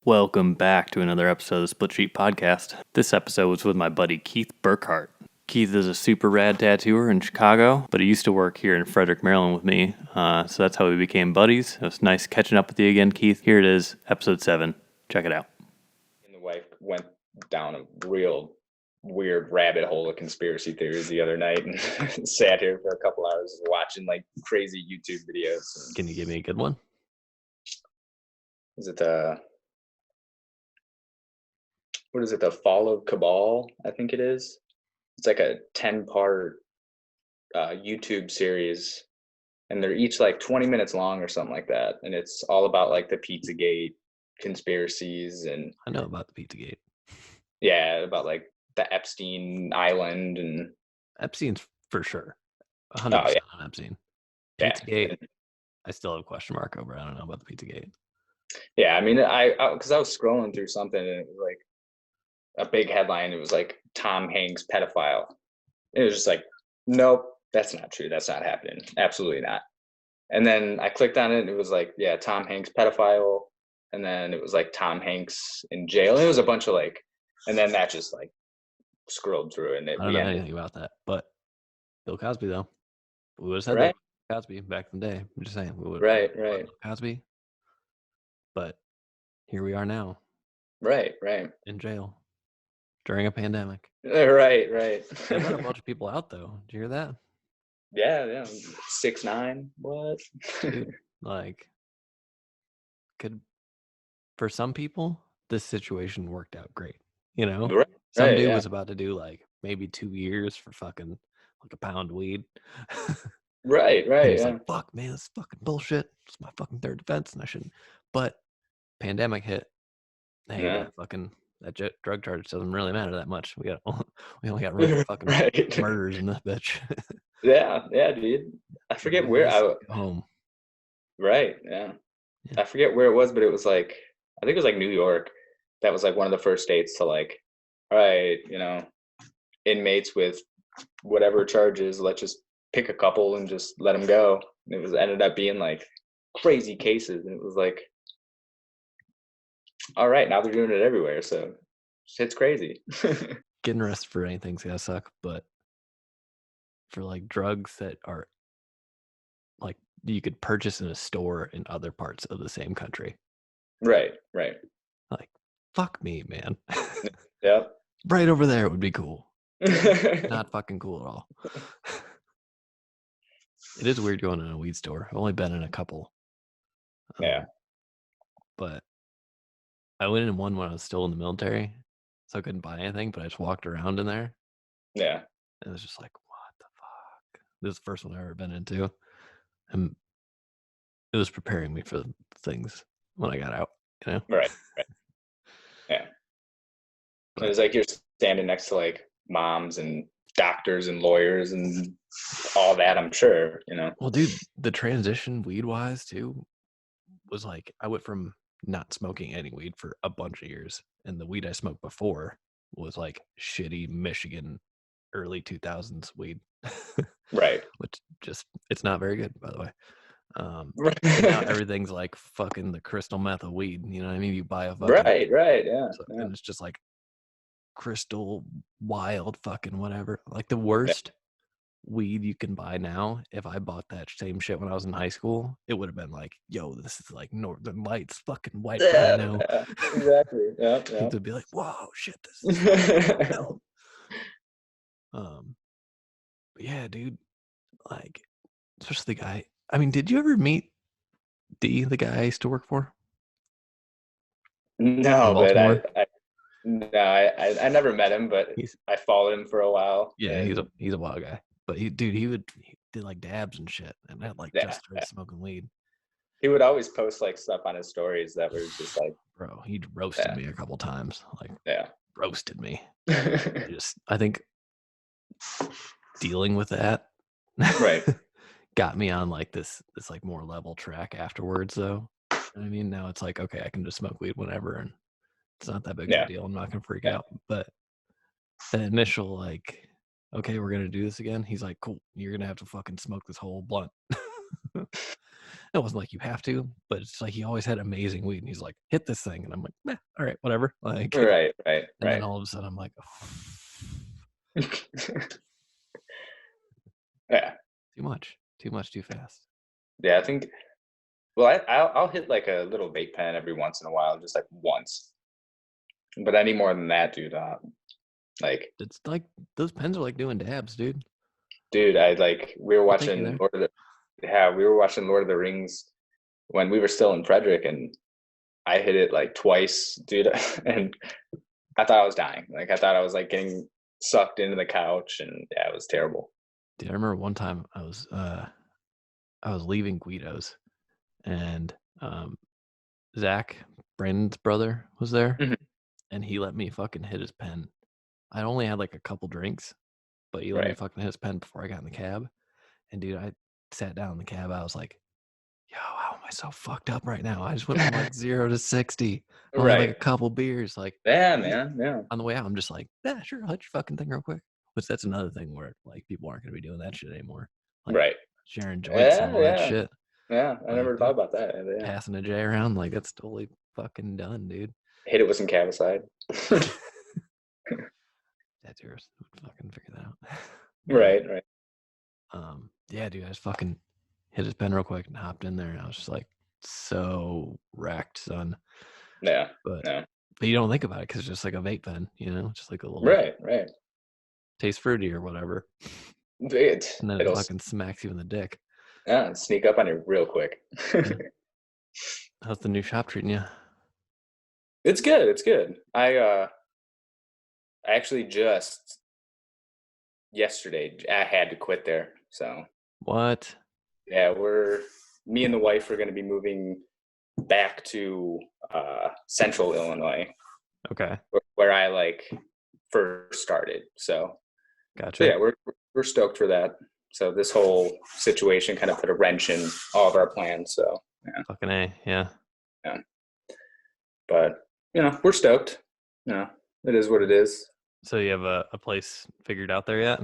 Welcome back to another episode of the Split Sheet Podcast. This episode was with my buddy Keith Burkhardt. Keith is a super rad tattooer in Chicago, but he used to work here in Frederick, Maryland with me, so that's how we became buddies. It was nice catching up with you again, Keith. Here it is, episode 7. Check it out. And the wife went down a real weird rabbit hole of conspiracy theories the other night and sat here for a couple hours watching like crazy YouTube videos. Can you give me a good one? Is it what is it? The Fall of Cabal, I think it is. It's like a 10-part YouTube series, and they're each like 20 minutes long or something like that. And it's all about like the Pizzagate conspiracies and I know about the Pizzagate. Yeah, about like the Epstein Island and Epstein's for sure. 100% on Epstein. Pizzagate, I still have a question mark over. I don't know about the Pizzagate. Yeah, I mean, because I was scrolling through something and it was like a big headline. It was like Tom Hanks pedophile. It was just like, nope, that's not true. That's not happening. Absolutely not. And then I clicked on it and it was like, yeah, Tom Hanks pedophile. And then it was like Tom Hanks in jail. And it was a bunch of like, and then that just like scrolled through and I don't know anything about that. But Bill Cosby, though, we would have said that Cosby back in the day. I'm just saying, we would right. Cosby. But here we are now. Right. In jail during a pandemic. Right. They let a bunch of people out, though. Did you hear that? Yeah. 6ix9ine. What? Dude, like, for some people, this situation worked out great. You know, some dude was about to do like maybe 2 years for fucking like a pound of weed. Right. He's like, fuck, man, this is fucking bullshit. It's my fucking third defense, and I shouldn't. But pandemic hit. Hey, that drug charge doesn't really matter that much. We only got room for fucking murders in this bitch. yeah, dude. I forget where home. Right. Yeah. I forget where it was, but it was like, I think it was like New York. That was like one of the first states to like, all right, inmates with whatever charges, let's just pick a couple and just let them go. And it ended up being like crazy cases, and it was like, all right, now they're doing it everywhere, so shit's crazy. Getting arrested for anything's gonna suck, but for like drugs that are like you could purchase in a store in other parts of the same country. Right. Like, fuck me, man. Yeah. Right over there it would be cool. Not fucking cool at all. It is weird going in a weed store. I've only been in a couple. Yeah. But I went in one when I was still in the military, so I couldn't buy anything, but I just walked around in there. Yeah. And it was just like, what the fuck? This is the first one I've ever been into. And it was preparing me for things when I got out, Right. Yeah. It was like you're standing next to like moms and doctors and lawyers and all that, I'm sure, Well, dude, the transition weed-wise, too, was like, I went from not smoking any weed for a bunch of years, and the weed I smoked before was like shitty Michigan early 2000s weed. Right. Which just, it's not very good, by the way. Now everything's like fucking the crystal meth of weed. You know what I mean? You buy a fucking right, yeah. And it's just like crystal wild fucking whatever. Like the worst weed you can buy now. If I bought that same shit when I was in high school, it would have been like, yo, this is like Northern Lights fucking white rhino. Yeah, exactly. Yeah. To be like, whoa, shit, this is hell. But yeah, dude, like, especially the guy. I mean, did you ever meet the guy I used to work for? No, but I never met him, but I followed him for a while. Yeah, he's a wild guy. But he did like dabs and shit, and I just started smoking weed. He would always post like stuff on his stories that were just like, bro, he roasted me a couple times. Like, roasted me. I think dealing with that got me on like this like more level track afterwards, though. You know what I mean, now it's like, okay, I can just smoke weed whenever, and it's not that big of a deal. I'm not gonna freak out. But the initial like, okay, we're gonna do this again. He's like, cool, you're gonna have to fucking smoke this whole blunt. It wasn't like you have to, but it's like he always had amazing weed, and he's like, hit this thing, and I'm like, all right, whatever. Like, Right. and then all of a sudden I'm like, Yeah. too much, too fast. Yeah. I think. Well, I'll hit like a little vape pen every once in a while, just like once. But any more than that, dude, like, It's like those pens are like doing dabs, dude. dude, we were I'll take you watching there. We were watching Lord of the Rings when we were still in Frederick, and I hit it like twice, dude, and I thought I was dying. Like I thought I was like getting sucked into the couch, and yeah, it was terrible. Dude, I remember one time I was leaving Guido's, and Zach, Brandon's brother, was there, Mhm. and he let me fucking hit his pen. I only had like a couple drinks, but he let me Right. fucking hit his pen before I got in the cab. And dude, I sat down in the cab. I was like, yo, how am I so fucked up right now? I just went from like 0 to 60. I only had like a Right. couple beers. Like, Yeah, man. Yeah. on the way out, I'm just like, yeah, sure, I'll hit your fucking thing real quick. Which that's another thing where like people aren't gonna be doing that shit anymore. Like Right. sharing joints and Yeah. all that Yeah. shit. Yeah. I Like, never thought dude, about that. Yeah. passing a J around, like that's totally fucking done, dude. Hit it with some Cavicide. That's yours. Fucking figure that out. Right. Right. Yeah, dude, I just fucking hit his pen real quick and hopped in there, and I was just like so wrecked, son. Yeah. But No. but you don't think about it because it's just like a vape pen, just like a little Right. Right. taste fruity or whatever, and then it It'll fucking smacks you in the dick. sneak up on you real quick. Yeah. How's the new shop treating you? It's good. It's good. I actually just yesterday I had to quit there. So What? yeah, me and the wife are going to be moving back to Central Illinois, Okay, where I like first started. So gotcha. yeah, we're stoked for that. So this whole situation kind of put a wrench in all of our plans. So yeah, Fucking A, yeah. yeah. But we're stoked. It is what it is. So you have a place figured out there yet?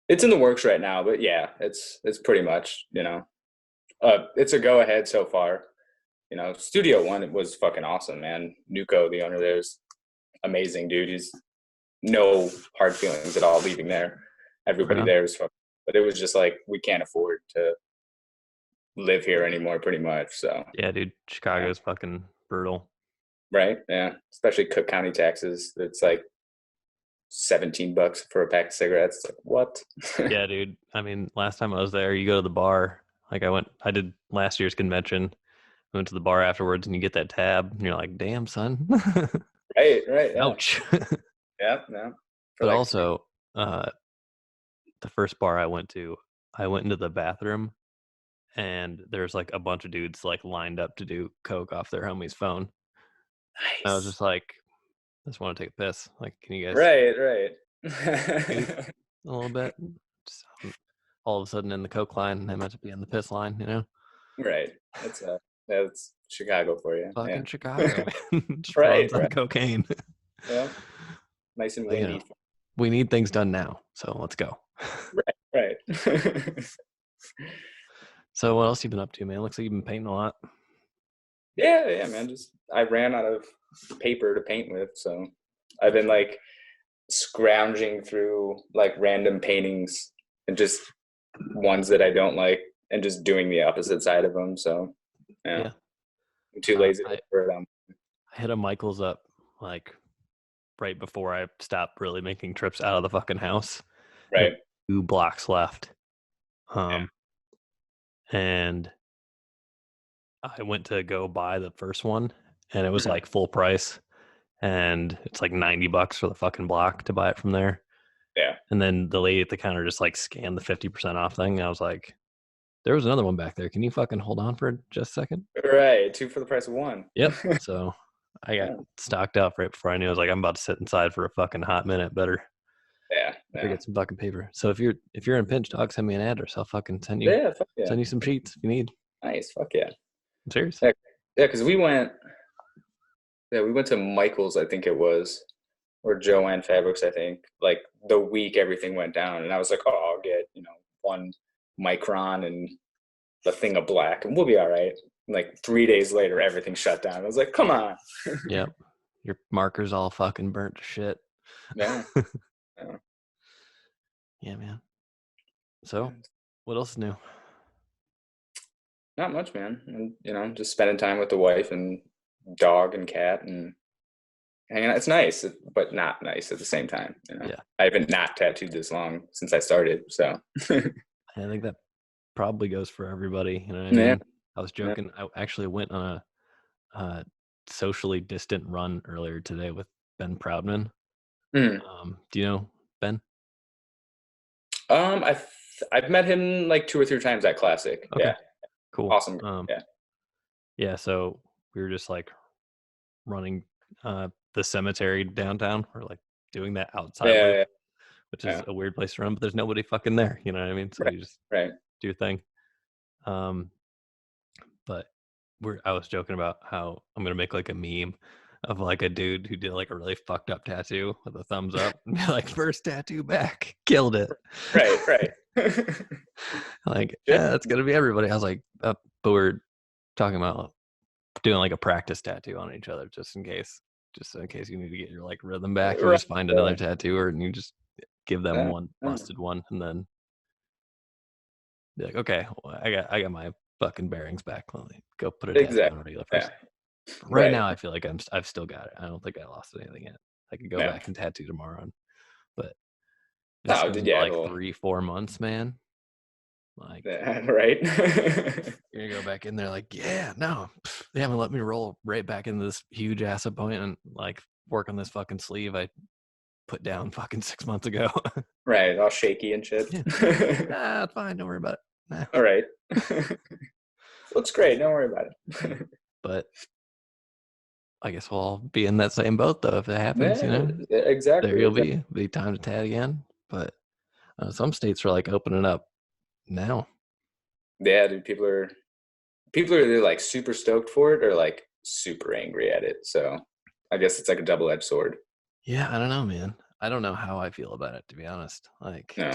It's in the works right now, but yeah, it's pretty much it's a go ahead so far. Studio One, it was fucking awesome, man. Nuko, the owner there, is amazing, dude. He's no hard feelings at all leaving there. Everybody on. there is fucking, but it was just like we can't afford to live here anymore, pretty much. So Yeah, dude, Chicago's fucking brutal. right, yeah, especially Cook County taxes. It's like $17 for a pack of cigarettes. It's like what? Yeah, dude. I mean, last time I was there, you go to the bar. Like I did last year's convention. I went to the bar afterwards, and you get that tab, and you're like, "Damn, son." Right, yeah. Ouch. Yeah, yeah. But also, the first bar I went into the bathroom, and there's like a bunch of dudes like lined up to do coke off their homie's phone. I was Nice. just like, I just want to take a piss. Like, can you guys Right. scoot a little bit? Just, all of a sudden in the coke line, I meant to be in the piss line, Right. That's Chicago for you. Yeah. Fucking Chicago, man. Just Right, runs on cocaine. Yeah. Nice and But, windy. we need things done now, so let's go. Right. So what else you been up to, man? Looks like you've been painting a lot. Yeah, man. I ran out of paper to paint with, so I've been like scrounging through like random paintings and just ones that I don't like and just doing the opposite side of them. So yeah. I'm too lazy to for them. I hit a Michael's up like right before I stopped really making trips out of the fucking house. Right. 2 blocks left. And I went to go buy the first one, and it was like full price, and it's like $90 for the fucking block to buy it from there. Yeah. And then the lady at the counter just like scanned the 50% off thing. I was like, there was another one back there. Can you fucking hold on for just a second? Right. 2 for the price of 1. Yep. So I got stocked up right before I knew. I was like, I'm about to sit inside for a fucking hot minute. Better get some fucking paper. So if you're in pinch, dog, send me an address. I'll fucking send you some sheets if you need. Nice. Fuck yeah. I'm serious. Yeah, because we went to Michael's, I think it was, or Joanne Fabrics, I think, like the week everything went down, and I was like, oh, I'll get one micron and the thing of black, and we'll be all right. And like 3 days later, everything shut down. I was like, come on. Yep. Your marker's all fucking burnt to shit. Yeah. Yeah. Yeah, man. So, what else is new? Not much, man. And, just spending time with the wife and dog and cat and hanging out. It's nice, but not nice at the same time. Yeah. I haven't not tattooed this long since I started, so. I think that probably goes for everybody. You know what I mean? Yeah. I was joking. I actually went on a socially distant run earlier today with Ben Proudman. Mm. Do you know Ben? I've met him like 2 or 3 times at Classic. Okay. Yeah. Cool. Awesome. Yeah. So we were just like running the cemetery downtown. We're like doing that outside loop, which is a weird place to run, but there's nobody fucking there. You know what I mean? So you just do your thing. But I was joking about how I'm gonna make like a meme of like a dude who did like a really fucked up tattoo with a thumbs up and be like, first tattoo back, killed it. Right. Like, yeah, that's gonna be everybody. I was like, but we're talking about doing like a practice tattoo on each other just in case you need to get your like rhythm back. You just find another tattooer and you just give them one busted one and then be like, okay, well, I got my fucking bearings back. Let me go put it on a regular person. Right now, I feel like I've still got it. I don't think I lost anything yet. I could go back and tattoo tomorrow, but it's like 3-4 months, man. Like, right. You're gonna go back in there like, yeah, no, they haven't let me roll right back into this huge ass appointment, like work on this fucking sleeve I put down fucking 6 months ago. Right, all shaky and shit. Yeah. Nah, it's fine. Don't worry about it. Nah. All right. Looks great. Don't worry about it. But I guess we'll all be in that same boat though if it happens. Exactly. There you'll be time to tat again. But some states are like opening up now. Yeah, dude. People are either like super stoked for it or like super angry at it. So I guess it's like a double-edged sword. Yeah, I don't know, man. I don't know how I feel about it, to be honest. Like, no.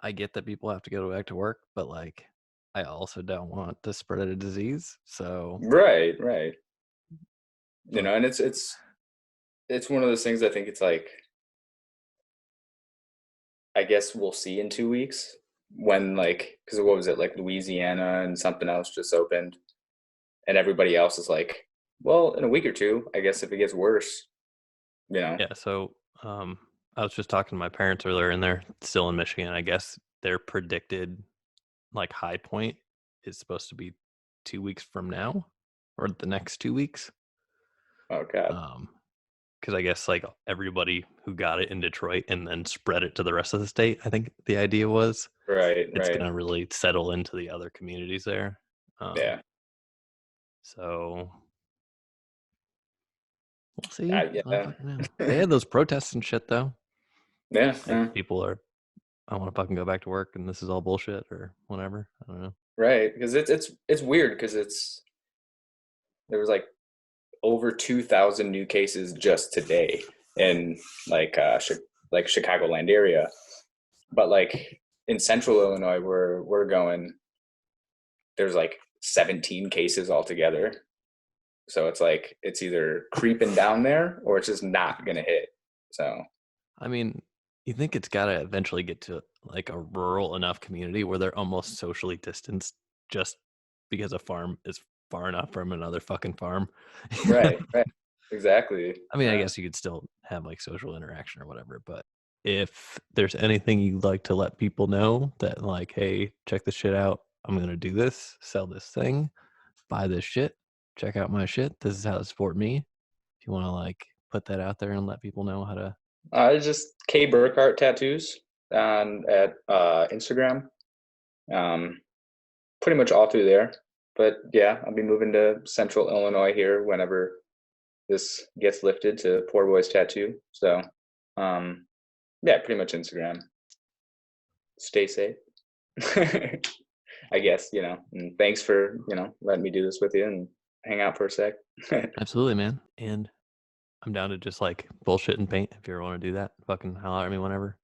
I get that people have to go back to work, but like, I also don't want to spread a disease. So right. And it's one of those things. I think it's like, I guess we'll see in 2 weeks when like, because what was it, like Louisiana and something else just opened, and everybody else is like, well, in a week or two, I guess if it gets worse, Yeah. So I was just talking to my parents earlier, and they're still in Michigan. I guess their predicted like high point is supposed to be 2 weeks from now, or the next 2 weeks. Oh God. Because I guess like everybody who got it in Detroit and then spread it to the rest of the state, I think the idea was it's gonna really settle into the other communities there. Yeah. So we'll see. They had those protests and shit though. Yeah. Like, people are, I want to fucking go back to work and this is all bullshit or whatever. I don't know. Right, because it's weird because there was like over 2,000 new cases just today in like Chicagoland area, but like in central Illinois we're going, there's like 17 cases altogether. So it's like it's either creeping down there or it's just not gonna hit. So I mean, you think it's gotta eventually get to like a rural enough community where they're almost socially distanced just because a farm is far enough from another fucking farm. Right. Exactly. I mean, I guess you could still have like social interaction or whatever, but if there's anything you'd like to let people know that like, hey, check this shit out. I'm going to do this, sell this thing, buy this shit, check out my shit. This is how to support me. If you want to like put that out there and let people know how to. Just K Burkhardt tattoos at Instagram. Pretty much all through there. But yeah, I'll be moving to central Illinois here whenever this gets lifted to Poor Boys Tattoo. So yeah, pretty much Instagram. Stay safe. I guess, and thanks for, letting me do this with you and hang out for a sec. Absolutely, man. And I'm down to just like bullshit and paint. If you ever want to do that, fucking holler at me whenever.